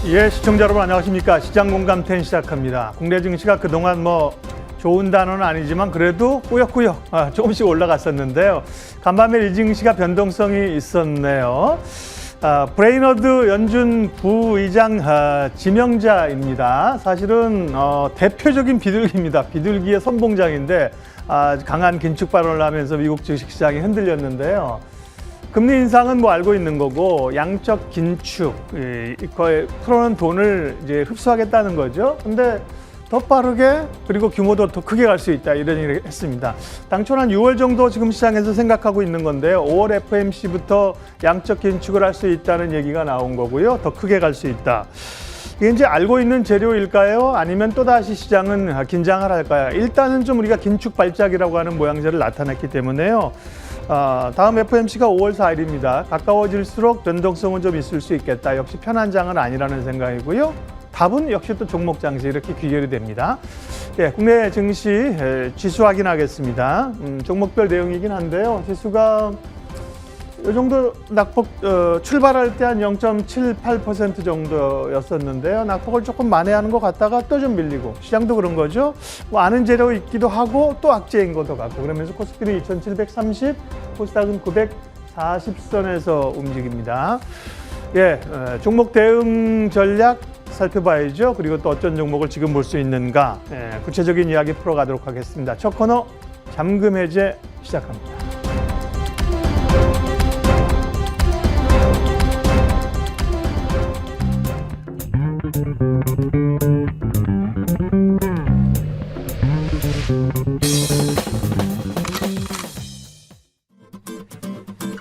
예, 시청자 여러분 안녕하십니까. 시장공감10 시작합니다. 국내 증시가 그동안 좋은 단어는 아니지만 그래도 꾸역꾸역 조금씩 올라갔었는데요. 간밤에 이 증시가 변동성이 있었네요. 브레이너드 연준 부의장 지명자입니다. 사실은 대표적인 비둘기입니다. 비둘기의 선봉장인데 강한 긴축 발언을 하면서 미국 주식시장이 흔들렸는데요. 금리 인상은 알고 있는 거고 양적 긴축, 거의 풀어놓은 돈을 이제 흡수하겠다는 거죠. 근데 더 빠르게 그리고 규모도 더 크게 갈 수 있다 이런 얘기를 했습니다. 당초는 한 6월 정도 지금 시장에서 생각하고 있는 건데요. 5월 FOMC부터 양적 긴축을 할 수 있다는 얘기가 나온 거고요. 더 크게 갈 수 있다. 이게 이제 알고 있는 재료일까요? 아니면 또다시 시장은 긴장을 할까요? 일단은 좀 우리가 긴축 발작이라고 하는 모양새를 나타냈기 때문에요. 다음 FOMC가 5월 4일입니다. 가까워질수록 변동성은 좀 있을 수 있겠다. 역시 편한 장은 아니라는 생각이고요. 답은 역시 또 종목 장세 이렇게 귀결이 됩니다. 예, 국내 증시 지수 확인하겠습니다. 종목별 내용이긴 한데요. 지수가 이 정도 낙폭 출발할 때 한 0.78% 정도였었는데요. 낙폭을 조금 만회하는 것 같다가 또 좀 밀리고 시장도 그런 거죠. 아는 재료 있기도 하고 또 악재인 것도 같고 그러면서 코스피는 2730, 코스닥은 940선에서 움직입니다. 예, 종목 대응 전략 살펴봐야죠. 그리고 또 어떤 종목을 지금 볼 수 있는가 구체적인 이야기 풀어가도록 하겠습니다. 첫 코너 잠금 해제 시작합니다.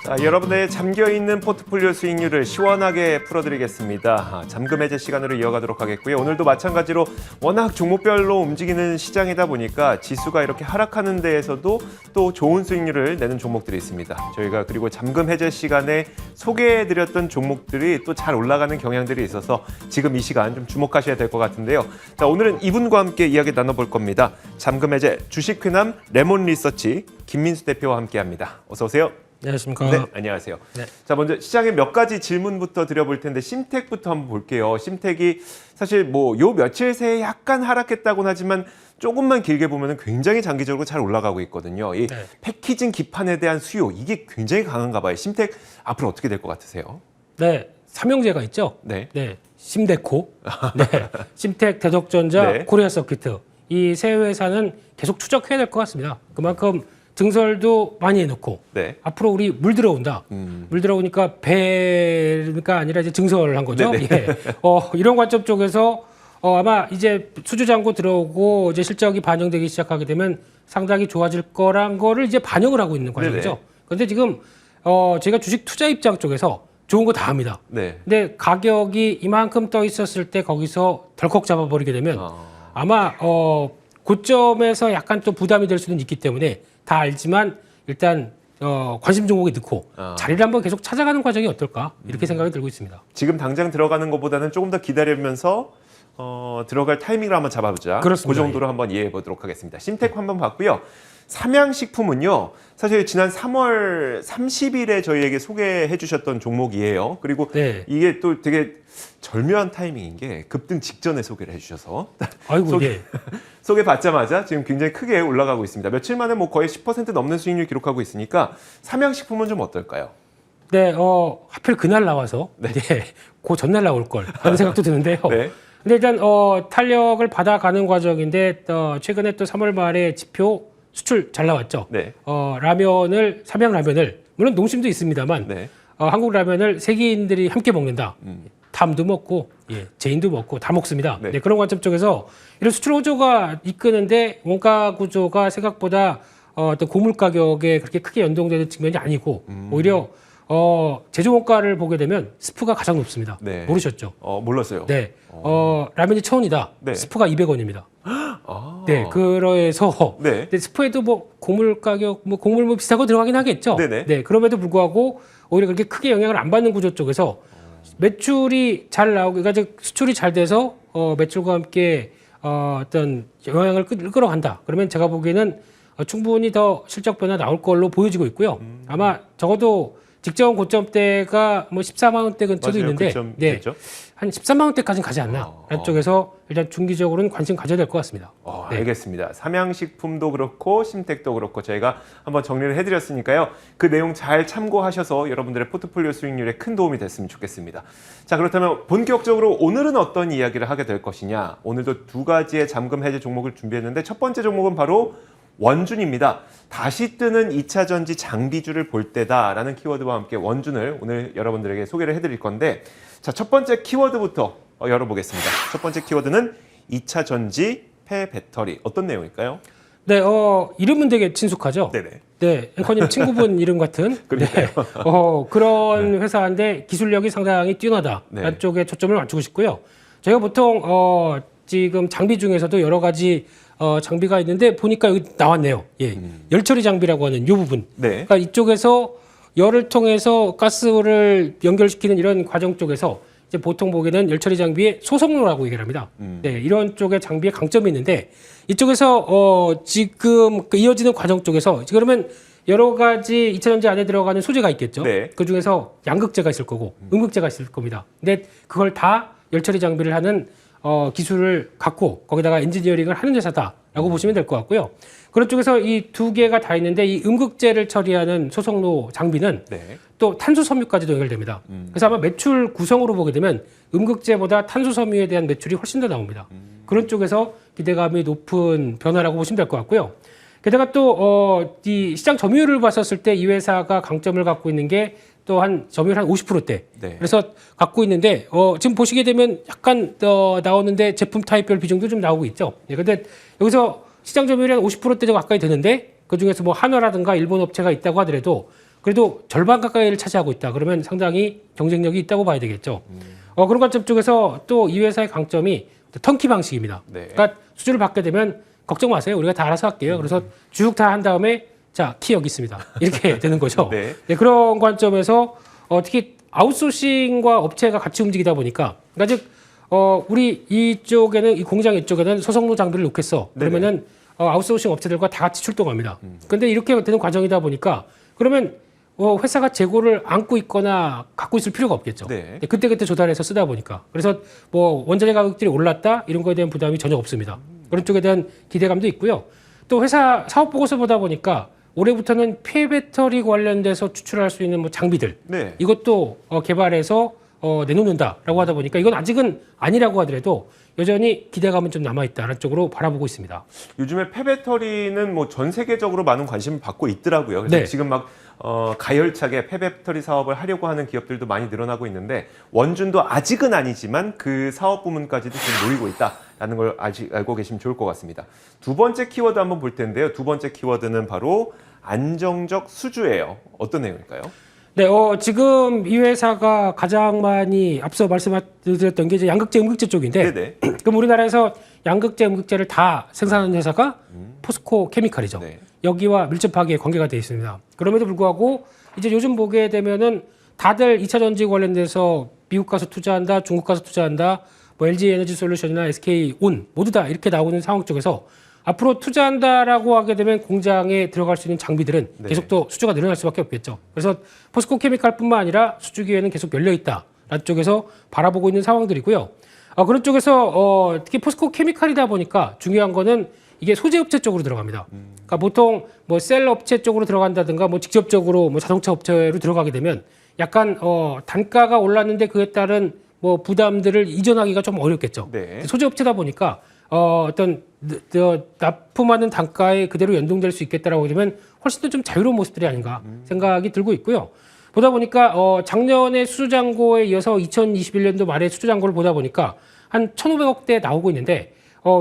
자, 여러분의 잠겨있는 포트폴리오 수익률을 시원하게 풀어드리겠습니다. 잠금 해제 시간으로 이어가도록 하겠고요. 오늘도 마찬가지로 워낙 종목별로 움직이는 시장이다 보니까 지수가 이렇게 하락하는 데에서도 또 좋은 수익률을 내는 종목들이 있습니다. 저희가 그리고 잠금 해제 시간에 소개해드렸던 종목들이 또 잘 올라가는 경향들이 있어서 지금 이 시간 좀 주목하셔야 될 것 같은데요. 자, 오늘은 이분과 함께 이야기 나눠볼 겁니다. 잠금 해제 주식 쾌남 레몬 리서치 김민수 대표와 함께합니다. 어서 오세요. 안녕하십니까. 네, 안녕하세요. 네. 자, 먼저 시장에 몇 가지 질문부터 드려볼 텐데 심텍부터 한번 볼게요. 심텍이 사실 요 며칠 새에 약간 하락했다고는 하지만 조금만 길게 보면 굉장히 장기적으로 잘 올라가고 있거든요. 이 패키징 기판에 대한 수요 이게 굉장히 강한가 봐요. 심텍 앞으로 어떻게 될 것 같으세요? 네, 삼형제가 있죠. 네. 심데코, 심텍, 대덕전자, 네. 코리아 서키트 이 세 회사는 계속 추적해야 될 것 같습니다. 그만큼 증설도 많이 해놓고 앞으로 우리 물 들어온다. 물 들어오니까 배가 아니라 이제 증설한 거죠. 예. 이런 관점 쪽에서 아마 이제 수주잔고 들어오고 이제 실적이 반영되기 시작하게 되면 상당히 좋아질 거란 거를 이제 반영을 하고 있는 과정이죠. 그런데 지금 제가 주식 투자 입장 쪽에서 좋은 거 다 합니다. 근데 가격이 이만큼 떠 있었을 때 거기서 덜컥 잡아버리게 되면 아마 고점에서 약간 또 부담이 될 수는 있기 때문에 다 알지만 일단 관심 종목에 넣고 자리를 한번 계속 찾아가는 과정이 어떨까 이렇게 생각이 들고 있습니다. 지금 당장 들어가는 것보다는 조금 더 기다리면서 들어갈 타이밍을 한번 잡아보자. 그렇습니다. 그 정도로 한번 이해해 보도록 하겠습니다. 심텍 한번 봤고요. 삼양식품은요. 사실 지난 3월 30일에 저희에게 소개해 주셨던 종목이에요. 그리고 이게 또 되게 절묘한 타이밍인 게 급등 직전에 소개를 해주셔서 아이고, 소개받자마자 지금 굉장히 크게 올라가고 있습니다. 며칠 만에 거의 10% 넘는 수익률 기록하고 있으니까 삼양식품은 좀 어떨까요? 네, 하필 그날 나와서 그 전날 나올 걸 하는 생각도 드는데요. 근데 일단 탄력을 받아가는 과정인데 최근에 또 3월 말에 지표 수출 잘 나왔죠. 삼양 라면을 물론 농심도 있습니다만 한국 라면을 세계인들이 함께 먹는다. 담도 먹고 제인도 먹고 다 먹습니다. 그런 관점 쪽에서 이런 수출 호조가 이끄는데 원가 구조가 생각보다 어떤 고물 가격에 그렇게 크게 연동되는 측면이 아니고 오히려 제조 원가를 보게 되면 스프가 가장 높습니다. 모르셨죠? 몰랐어요. 라면이 1,000원이다. 스프가 200원입니다. 그래서 스프에도 고물 가격, 곡물 비슷하고 들어가긴 하겠죠. 그럼에도 불구하고 오히려 그렇게 크게 영향을 안 받는 구조 쪽에서 매출이 잘 나오고, 그러니까 수출이 잘 돼서 매출과 함께 어떤 영향을 끌어간다. 그러면 제가 보기에는 충분히 더 실적 변화 나올 걸로 보여지고 있고요. 아마 적어도 직전 고점대가 뭐 14만 원대 근처도 맞아요. 있는데 그점 네, 됐죠? 한 13만 원대까지는 가지 않나 라는 쪽에서 일단 중기적으로는 관심 가져야 될 것 같습니다. 네. 알겠습니다. 삼양식품도 그렇고 심택도 그렇고 저희가 한번 정리를 해드렸으니까요. 그 내용 잘 참고하셔서 여러분들의 포트폴리오 수익률에 큰 도움이 됐으면 좋겠습니다. 자, 그렇다면 본격적으로 오늘은 어떤 이야기를 하게 될 것이냐. 오늘도 두 가지의 잠금 해제 종목을 준비했는데 첫 번째 종목은 바로 원준입니다. 다시 뜨는 2차 전지 장비주를 볼 때다라는 키워드와 함께 원준을 오늘 여러분들에게 소개를 해드릴 건데 자, 첫 번째 키워드부터 열어보겠습니다. 첫 번째 키워드는 2차 전지 폐배터리. 어떤 내용일까요? 네, 이름은 되게 친숙하죠? 네네. 네, 앵커님 친구분 이름 같은 네, 그런 회사인데 기술력이 상당히 뛰어나다. 네. 라는 쪽에 초점을 맞추고 싶고요. 저희가 보통 지금 장비 중에서도 여러 가지 장비가 있는데 보니까 여기 나왔네요. 예, 열처리 장비라고 하는 이 부분. 네. 그러니까 이쪽에서 열을 통해서 가스를 연결시키는 이런 과정 쪽에서 이제 보통 보기에는 열처리 장비의 소속로라고 얘기를 합니다. 네, 이런 쪽의 장비의 강점이 있는데 이쪽에서 지금 그 이어지는 과정 쪽에서 그러면 여러 가지 2차 전지 안에 들어가는 소재가 있겠죠. 네. 그 중에서 양극재가 있을 거고 음극재가 있을 겁니다. 근데 그걸 다 열처리 장비를 하는 기술을 갖고 거기다가 엔지니어링을 하는 회사다라고 보시면 될 것 같고요. 그런 쪽에서 이 두 개가 다 있는데 이 음극재를 처리하는 소속로 장비는 네. 또 탄소 섬유까지도 연결됩니다. 그래서 아마 매출 구성으로 보게 되면 음극재보다 탄소 섬유에 대한 매출이 훨씬 더 나옵니다. 그런 쪽에서 기대감이 높은 변화라고 보시면 될 것 같고요. 게다가 또 이 시장 점유율을 봤었을 때 이 회사가 강점을 갖고 있는 게 또 한 점유율 한 50%대. 네. 그래서 갖고 있는데 지금 보시게 되면 약간 나오는데 제품 타입별 비중도 좀 나오고 있죠. 네, 근데 여기서 시장 점유율이 한 50%대 가까이 되는데 그 중에서 뭐 한화라든가 일본 업체가 있다고 하더라도 그래도 절반 가까이를 차지하고 있다. 그러면 상당히 경쟁력이 있다고 봐야 되겠죠. 그런 관점 쪽에서 또 이 회사의 강점이 턴키 방식입니다. 네. 그러니까 수주를 받게 되면 걱정 마세요. 우리가 다 알아서 할게요. 그래서 쭉 다 한 다음에 자, 키 여기 있습니다. 이렇게 되는 거죠. 네. 네, 그런 관점에서 특히 아웃소싱과 업체가 같이 움직이다 보니까 그러니까 즉 우리 이쪽에는 이 공장 이쪽에는 소속로 장비를 놓겠어. 그러면은 아웃소싱 업체들과 다 같이 출동합니다. 근데 이렇게 되는 과정이다 보니까 그러면 회사가 재고를 안고 있거나 갖고 있을 필요가 없겠죠. 네. 그때그때 조달해서 쓰다 보니까. 그래서 뭐 원자재 가격들이 올랐다 이런 거에 대한 부담이 전혀 없습니다. 그런 쪽에 대한 기대감도 있고요. 또 회사 사업 보고서 보다 보니까 올해부터는 폐배터리 관련돼서 추출할 수 있는 뭐 장비들 네. 이것도 개발해서 내놓는다라고 하다 보니까 이건 아직은 아니라고 하더라도 여전히 기대감은 좀 남아있다는 쪽으로 바라보고 있습니다. 요즘에 폐배터리는 뭐 전 세계적으로 많은 관심을 받고 있더라고요. 그래서 네. 지금 막 가열차게 폐배터리 사업을 하려고 하는 기업들도 많이 늘어나고 있는데 원준도 아직은 아니지만 그 사업 부문까지도 지금 노리고 있다라는 걸 아직 알고 계시면 좋을 것 같습니다. 두 번째 키워드 한번 볼 텐데요. 두 번째 키워드는 바로 안정적 수주예요. 어떤 내용일까요? 네, 지금 이 회사가 가장 많이 앞서 말씀드렸던 게 이제 양극재, 음극재 쪽인데, 네네. 그럼 우리나라에서 양극재, 음극재를 다 생산하는 회사가 포스코 케미칼이죠. 네. 여기와 밀접하게 관계가 되어 있습니다. 그럼에도 불구하고 이제 요즘 보게 되면은 다들 2차 전지 관련돼서 미국 가서 투자한다, 중국 가서 투자한다, 뭐 LG 에너지 솔루션이나 SK 온 모두 다 이렇게 나오는 상황 쪽에서 앞으로 투자한다라고 하게 되면 공장에 들어갈 수 있는 장비들은 네. 계속 또 수주가 늘어날 수밖에 없겠죠. 그래서 포스코 케미칼뿐만 아니라 수주 기회는 계속 열려 있다라는 쪽에서 바라보고 있는 상황들이고요. 그런 쪽에서 특히 포스코 케미칼이다 보니까 중요한 거는 이게 소재 업체 쪽으로 들어갑니다. 그러니까 보통 뭐 셀 업체 쪽으로 들어간다든가 뭐 직접적으로 뭐 자동차 업체로 들어가게 되면 약간 단가가 올랐는데 그에 따른 뭐 부담들을 이전하기가 좀 어렵겠죠. 네. 소재 업체다 보니까 어떤 납품하는 단가에 그대로 연동될 수 있겠다라고 하면 훨씬 더 좀 자유로운 모습들이 아닌가 생각이 들고 있고요. 보다 보니까 작년에 수주잔고에 이어서 2021년도 말에 수주잔고를 보다 보니까 한 1,500억대 나오고 있는데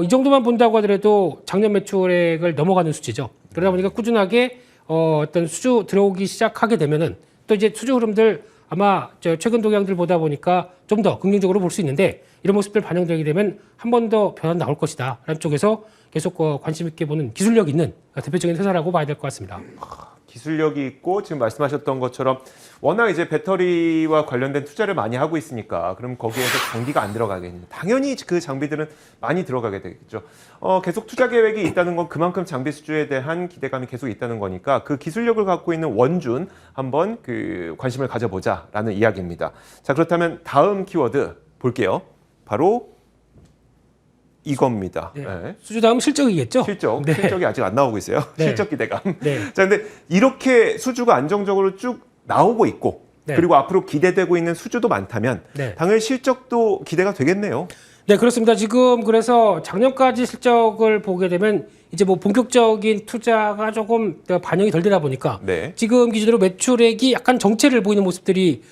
이 정도만 본다고 하더라도 작년 매출액을 넘어가는 수치죠. 그러다 보니까 꾸준하게 어떤 수주 들어오기 시작하게 되면은 또 이제 수주 흐름들 아마 최근 동향들 보다 보니까 좀 더 긍정적으로 볼 수 있는데 이런 모습들 반영되게 되면 한 번 더 변화 나올 것이다 라는 쪽에서 계속 관심 있게 보는 기술력 있는 대표적인 회사라고 봐야 될 것 같습니다. 기술력이 있고 지금 말씀하셨던 것처럼 워낙 이제 배터리와 관련된 투자를 많이 하고 있으니까 그럼 거기에서 장비가 안 들어가겠냐. 당연히 그 장비들은 많이 들어가게 되겠죠. 계속 투자 계획이 있다는 건 그만큼 장비 수주에 대한 기대감이 계속 있다는 거니까 그 기술력을 갖고 있는 원준 한번 그 관심을 가져보자라는 이야기입니다. 자, 그렇다면 다음 키워드 볼게요. 바로 이겁니다. 네. 네. 수주 다음 실적이겠죠? 실적. 실적이 아직 안 나오고 있어요. 네. 실적 기대감. 네. 자, 근데 이렇게 수주가 안정적으로 쭉 나오고 있고 네. 그리고 앞으로 기대되고 있는 수주도 많다면 네. 당연히 실적도 기대가 되겠네요. 네, 그렇습니다. 지금 그래서 작년까지 실적을 보게 되면 이제 뭐 본격적인 투자가 조금 반영이 덜 되다 보니까 네. 지금 기준으로 매출액이 약간 정체를 보이는 모습들이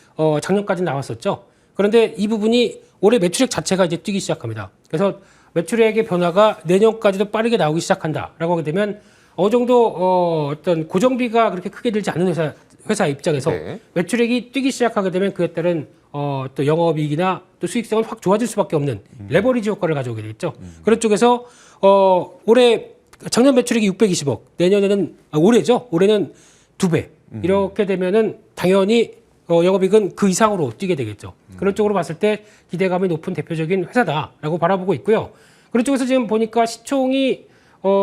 작년까지 나왔었죠. 그런데 이 부분이 올해 매출액 자체가 이제 뛰기 시작합니다. 그래서 매출액의 변화가 내년까지도 빠르게 나오기 시작한다라고 하게 되면 어느 정도 어떤 고정비가 그렇게 크게 들지 않는 회사 입장에서 네. 매출액이 뛰기 시작하게 되면 그에 따른 또 영업이익이나 또 수익성은 확 좋아질 수밖에 없는 레버리지 효과를 가져오게 되겠죠. 그런 쪽에서 올해 작년 매출액이 620억, 내년에는 올해죠. 올해는 2배. 이렇게 되면은 당연히 영업이익은 그 이상으로 뛰게 되겠죠. 그런 쪽으로 봤을 때 기대감이 높은 대표적인 회사다라고 바라보고 있고요. 그런 쪽에서 지금 보니까 시총이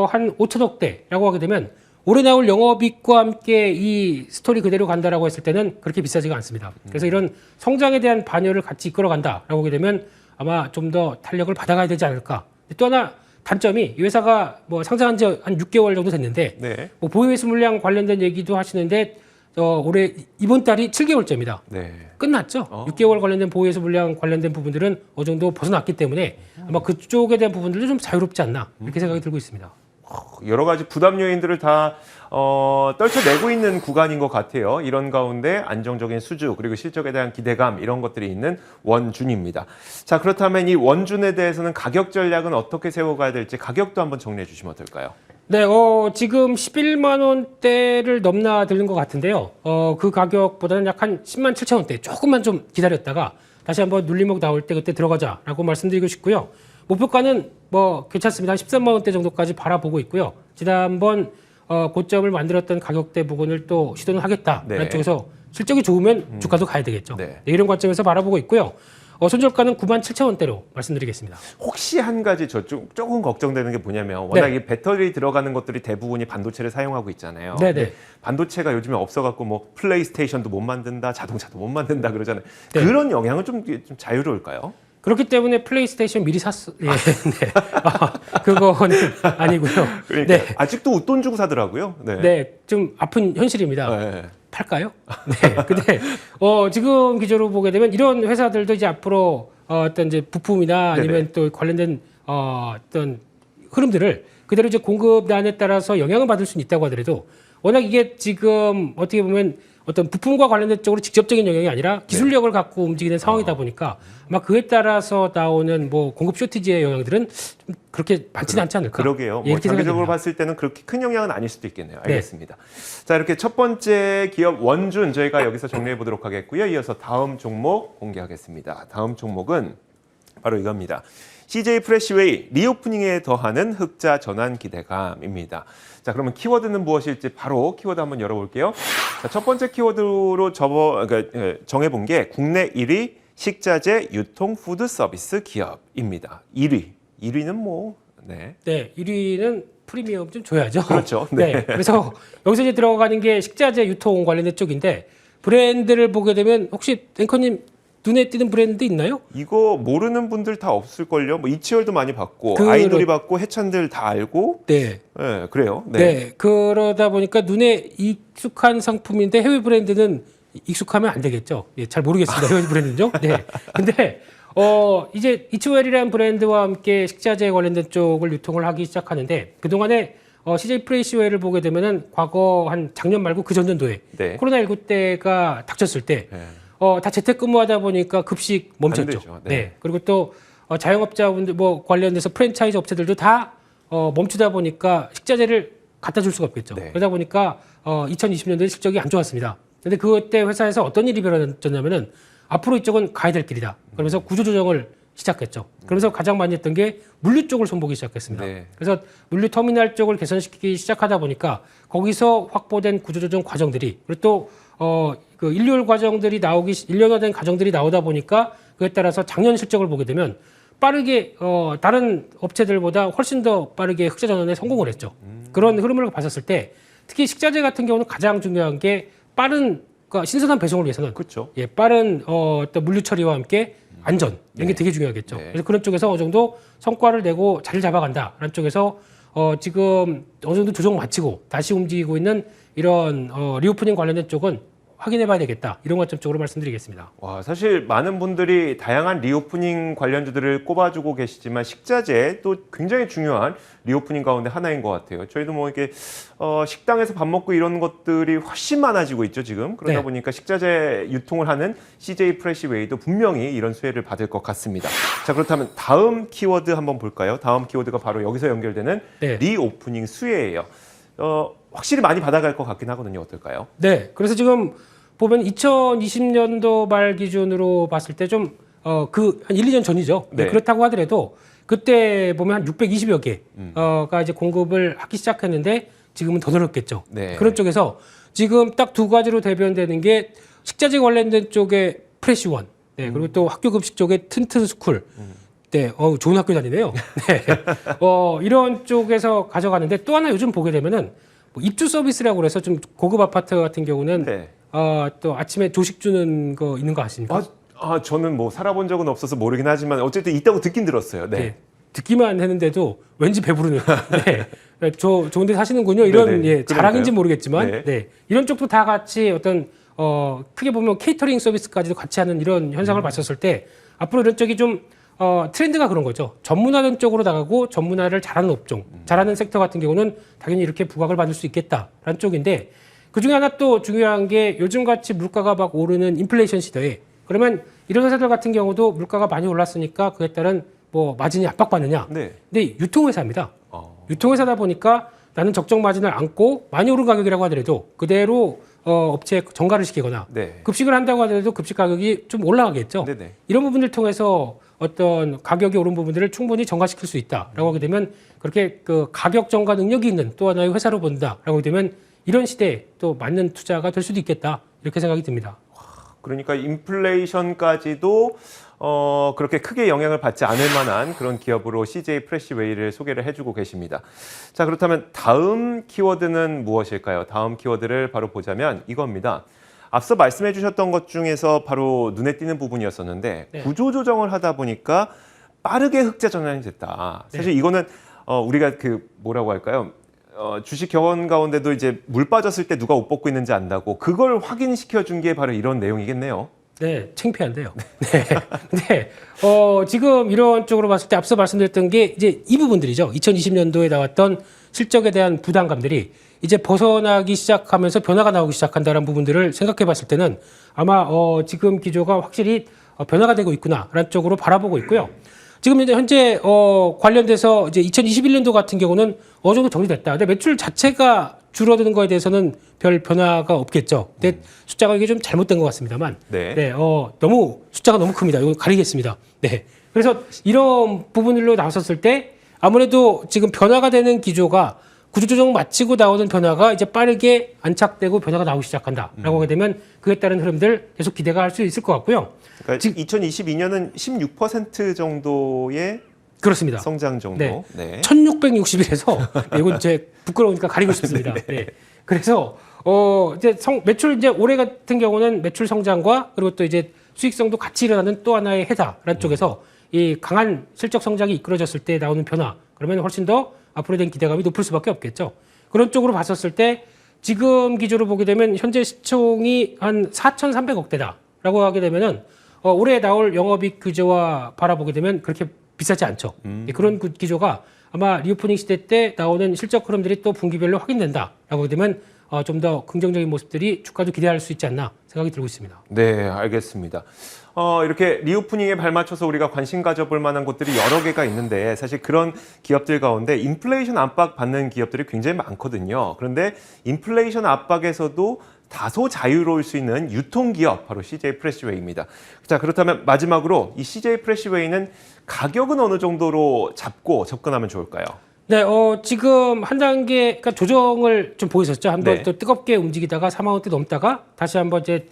한 5천억대라고 하게 되면 올해 나올 영업이익과 함께 이 스토리 그대로 간다라고 했을 때는 그렇게 비싸지가 않습니다. 그래서 이런 성장에 대한 반열을 같이 이끌어간다라고 하게 되면 아마 좀 더 탄력을 받아가야 되지 않을까. 또 하나 단점이 이 회사가 뭐 상장한 지 한 6개월 정도 됐는데 네. 뭐 보유회수 물량 관련된 얘기도 하시는데 올해 이번 달이 7개월째입니다. 네. 끝났죠. 6개월 관련된 보유회수 물량 관련된 부분들은 어느 정도 벗어났기 때문에 아마 그쪽에 대한 부분들도 좀 자유롭지 않나 이렇게 생각이 들고 있습니다. 여러 가지 부담 요인들을 다 떨쳐내고 있는 구간인 것 같아요. 이런 가운데 안정적인 수주 그리고 실적에 대한 기대감 이런 것들이 있는 원준입니다. 자, 그렇다면 이 원준에 대해서는 가격 전략은 어떻게 세워가야 될지 가격도 한번 정리해 주시면 어떨까요? 네, 지금 11만 원대를 넘나드는 것 같은데요. 그 가격보다는 약 한 10만 7천 원대 조금만 좀 기다렸다가 다시 한번 눌림목 나올 때 그때 들어가자라고 말씀드리고 싶고요. 목표가는 뭐 괜찮습니다. 한 13만 원대 정도까지 바라보고 있고요. 지난번 고점을 만들었던 가격대 부분을 또 시도는 하겠다라는 네. 쪽에서 실적이 좋으면 주가도 가야 되겠죠. 네. 네, 이런 관점에서 바라보고 있고요. 손절가는 9만 7천 원대로 말씀드리겠습니다. 혹시 한 가지 조금 걱정되는 게 뭐냐면 워낙 네. 이 배터리 들어가는 것들이 대부분이 반도체를 사용하고 있잖아요. 네네. 근데 반도체가 요즘에 없어갖고 뭐 플레이스테이션도 못 만든다, 자동차도 못 만든다 그러잖아요. 네. 그런 영향은 좀 자유로울까요? 그렇기 때문에 플레이스테이션 미리 샀어. 예, 네. 그건 아니고요. 그러니까 네. 아직도 웃돈 주고 사더라고요. 네. 네, 좀 아픈 현실입니다. 네. 팔까요? 네. 근데 지금 기조로 보게 되면 이런 회사들도 이제 앞으로 어떤 이제 부품이나 아니면 네네. 또 관련된 어떤 흐름들을 그대로 이제 공급난에 따라서 영향을 받을 수는 있다고 하더라도 워낙 이게 지금 어떻게 보면 어떤 부품과 관련된 쪽으로 직접적인 영향이 아니라 기술력을 갖고 움직이는 상황이다 보니까 아마 그에 따라서 나오는 뭐 공급 쇼티지의 영향들은 좀 그렇게 많지는 않지 않을까. 그러게요. 예, 뭐 이렇게 장기적으로 생각됩니다. 봤을 때는 그렇게 큰 영향은 아닐 수도 있겠네요. 네. 알겠습니다. 자, 이렇게 첫 번째 기업 원준 저희가 여기서 정리해 보도록 하겠고요. 이어서 다음 종목 공개하겠습니다. 다음 종목은 바로 이겁니다. CJ 프레시웨이 리오프닝에 더하는 흑자 전환 기대감입니다. 자, 그러면 키워드는 무엇일지 바로 키워드 한번 열어볼게요. 자, 첫 번째 키워드로 정해본 게 국내 1위 식자재 유통 푸드 서비스 기업입니다. 1위는 뭐, 네. 네, 1위는 프리미엄 좀 줘야죠. 그렇죠. 네. 네. 그래서 여기서 이제 들어가는 게 식자재 유통 관련된 쪽인데 브랜드를 보게 되면 혹시 앵커님 눈에 띄는 브랜드 있나요? 이거 모르는 분들 다 없을걸요. 뭐 이치열도 많이 봤고 그- 아이돌이 봤고 해찬들 다 알고. 네. 네, 그래요. 네. 네. 그러다 보니까 눈에 익숙한 상품인데 해외 브랜드는 익숙하면 안 되겠죠. 예, 잘 모르겠습니다. 해외 브랜드는요. 네. 근데 이제 이치웰이라는 브랜드와 함께 식자재 관련된 쪽을 유통을 하기 시작하는데 그동안에 CJ 프레시웨이를 보게 되면은 과거 한 작년 말고 그 전년도에 네. 코로나19 때가 닥쳤을 때 네. 다 재택근무하다 보니까 급식 멈췄죠. 안 되죠. 네. 네. 그리고 또 자영업자분들 뭐 관련돼서 프랜차이즈 업체들도 다 멈추다 보니까 식자재를 갖다 줄 수가 없겠죠. 네. 그러다 보니까 2020년도에 실적이 안 좋았습니다. 근데 그때 회사에서 어떤 일이 벌어졌냐면은 앞으로 이쪽은 가야 될 길이다. 그러면서 구조조정을 시작했죠. 그러면서 가장 많이 했던 게 물류 쪽을 손보기 시작했습니다. 네. 그래서 물류 터미널 쪽을 개선시키기 시작하다 보니까 거기서 확보된 구조조정 과정들이 그리고 또 그 인류월 과정들이 일련화된 과정들이 나오다 보니까 그에 따라서 작년 실적을 보게 되면 빠르게 다른 업체들보다 훨씬 더 빠르게 흑자 전환에 성공을 했죠. 그런 흐름을 봤었을 때 특히 식자재 같은 경우는 가장 중요한 게 빠른 그러니까 신선한 배송을 위해서는 그렇죠. 예, 빠른 어떤 물류 처리와 함께 안전 이런 게 네. 되게 중요하겠죠. 네. 그래서 그런 쪽에서 어느 정도 성과를 내고 자리를 잡아간다라는 쪽에서 지금 어느 정도 조정 마치고 다시 움직이고 있는 이런 리오프닝 관련된 쪽은 확인해봐야 되겠다 이런 관점 쪽으로 말씀드리겠습니다. 와, 사실 많은 분들이 다양한 리오프닝 관련주들을 꼽아주고 계시지만 식자재 또 굉장히 중요한 리오프닝 가운데 하나인 것 같아요. 저희도 뭐 이게 식당에서 밥 먹고 이런 것들이 훨씬 많아지고 있죠 지금. 그러다 네. 보니까 식자재 유통을 하는 CJ 프레시웨이도 분명히 이런 수혜를 받을 것 같습니다. 자, 그렇다면 다음 키워드 한번 볼까요? 다음 키워드가 바로 여기서 연결되는 네. 리오프닝 수혜예요. 확실히 많이 받아갈 것 같긴 하거든요. 어떨까요? 네, 그래서 지금 보면 2020년도 말 기준으로 봤을 때 좀 한 1, 2년 전이죠. 네. 그렇다고 하더라도 그때 보면 한 620여 개가 이제 공급을 하기 시작했는데 지금은 더 늘었겠죠. 네. 그런 쪽에서 지금 딱 두 가지로 대변되는 게 식자재 관련된 쪽에 프레시원, 네, 그리고 또 학교 급식 쪽에 튼튼 스쿨. 네, 좋은 학교 다니네요. 네. 이런 쪽에서 가져가는데 또 하나 요즘 보게 되면은 뭐 입주 서비스라고 그래서 좀 고급 아파트 같은 경우는 네. 또 아침에 조식 주는 거 있는 거 아십니까? 저는 뭐 살아본 적은 없어서 모르긴 하지만 어쨌든 있다고 듣긴 들었어요. 네. 네. 듣기만 했는데도 왠지 배부르는. 네. 좋은 데 사시는군요. 이런 네네. 예, 자랑인지 그러니까요. 모르겠지만 네. 네. 이런 쪽도 다 같이 어떤 크게 보면 케이터링 서비스까지도 같이 하는 이런 현상을 봤었을 때 앞으로 이런 쪽이 좀 트렌드가 그런 거죠. 전문화된 쪽으로 나가고 전문화를 잘하는 업종, 잘하는 섹터 같은 경우는 당연히 이렇게 부각을 받을 수 있겠다라는 쪽인데 그중에 하나 또 중요한 게 요즘같이 물가가 막 오르는 인플레이션 시대에 그러면 이런 회사들 같은 경우도 물가가 많이 올랐으니까 그에 따른 뭐 마진이 압박받느냐. 네. 근데 유통회사입니다. 유통회사다 보니까 나는 적정 마진을 안고 많이 오른 가격이라고 하더라도 그대로 업체에 정가를 시키거나 네. 급식을 한다고 하더라도 급식 가격이 좀 올라가겠죠. 네네. 이런 부분들 통해서 어떤 가격이 오른 부분들을 충분히 정가시킬 수 있다라고 하게 되면 그렇게 그 가격 정가 능력이 있는 또 하나의 회사로 본다라고 하게 되면 이런 시대에 또 맞는 투자가 될 수도 있겠다 이렇게 생각이 듭니다. 그러니까 인플레이션까지도 그렇게 크게 영향을 받지 않을 만한 그런 기업으로 CJ 프레시웨이를 소개를 해주고 계십니다. 자, 그렇다면 다음 키워드는 무엇일까요? 다음 키워드를 바로 보자면 이겁니다. 앞서 말씀해 주셨던 것 중에서 바로 눈에 띄는 부분이었었는데 네. 구조조정을 하다 보니까 빠르게 흑자 전환이 됐다. 사실 이거는 우리가 뭐라고 할까요? 주식 경험 가운데도 이제 물 빠졌을 때 누가 옷 벗고 있는지 안다고 그걸 확인시켜 준 게 바로 이런 내용이겠네요. 네, 창피한데요. 네. 근데, 지금 이런 쪽으로 봤을 때 앞서 말씀드렸던 게 이제 이 부분들이죠. 2020년도에 나왔던 실적에 대한 부담감들이 이제 벗어나기 시작하면서 변화가 나오기 시작한다는 부분들을 생각해 봤을 때는 아마, 지금 기조가 확실히 변화가 되고 있구나라는 쪽으로 바라보고 있고요. 지금 이제 현재, 관련돼서 이제 2021년도 같은 경우는 어느 정도 정리됐다. 근데 매출 자체가 줄어드는 거에 대해서는 별 변화가 없겠죠. 근데 숫자가 이게 좀 잘못된 것 같습니다만. 네. 너무 숫자가 너무 큽니다. 이거 가리겠습니다. 네. 그래서 이런 부분으로 나섰을 때 아무래도 지금 변화가 되는 기조가 구조조정 마치고 나오는 변화가 이제 빠르게 안착되고 변화가 나오기 시작한다라고 하게 되면 그에 따른 흐름들 계속 기대가 할 수 있을 것 같고요. 그러니까 2022년은 16% 정도의 그렇습니다. 성장 정도. 네. 네. 1661에서 이건 이제 부끄러우니까 가리고 싶습니다. 네. 그래서 이제 매출 이제 올해 같은 경우는 매출 성장과 그리고 또 이제 수익성도 같이 일어나는 또 하나의 해다라는 쪽에서 이 강한 실적 성장이 이끌어졌을 때 나오는 변화 그러면 훨씬 더 앞으로 된 기대감이 높을 수밖에 없겠죠. 그런 쪽으로 봤었을 때 지금 기조로 보게 되면 현재 시총이 한 4,300억대다라고 하게 되면은 올해 나올 영업이익 규제와 바라보게 되면 그렇게 비싸지 않죠. 그런 기조가 아마 리오프닝 시대 때 나오는 실적 흐름들이 또 분기별로 확인된다라고 하게 되면 좀 더 긍정적인 모습들이 주가도 기대할 수 있지 않나 생각이 들고 있습니다. 네, 알겠습니다. 이렇게 리오프닝에 발맞춰서 우리가 관심 가져볼 만한 곳들이 여러 개가 있는데 사실 그런 기업들 가운데 인플레이션 압박 받는 기업들이 굉장히 많거든요. 그런데 인플레이션 압박에서도 다소 자유로울 수 있는 유통기업, 바로 CJ 프레시웨이입니다. 자, 그렇다면 마지막으로 이 CJ 프레시웨이는 가격은 어느 정도로 잡고 접근하면 좋을까요? 네, 지금 한 단계, 그러니까 조정을 좀 보이셨죠? 한번 네. 또 뜨겁게 움직이다가 4만 원대 넘다가 다시 한번 이제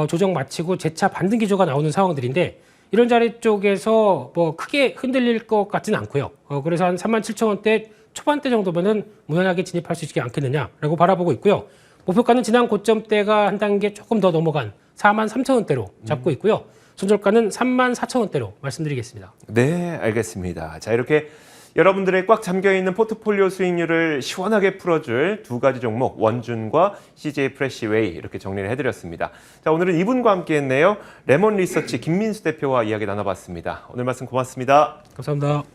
조정 마치고 재차 반등 기조가 나오는 상황들인데 이런 자리 쪽에서 뭐 크게 흔들릴 것 같지는 않고요. 그래서 한 3만 7천 원대 초반대 정도면은 무난하게 진입할 수 있지 않겠느냐라고 바라보고 있고요. 목표가는 지난 고점대가 한 단계 조금 더 넘어간 4만 3천 원대로 잡고 있고요. 손절가는 3만 4천 원대로 말씀드리겠습니다. 네, 알겠습니다. 자, 이렇게 여러분들의 꽉 잠겨있는 포트폴리오 수익률을 시원하게 풀어줄 두 가지 종목, 원준과 CJ 프레시웨이 이렇게 정리를 해드렸습니다. 자, 오늘은 이분과 함께 했네요. 레몬 리서치 김민수 대표와 이야기 나눠봤습니다. 오늘 말씀 고맙습니다. 감사합니다.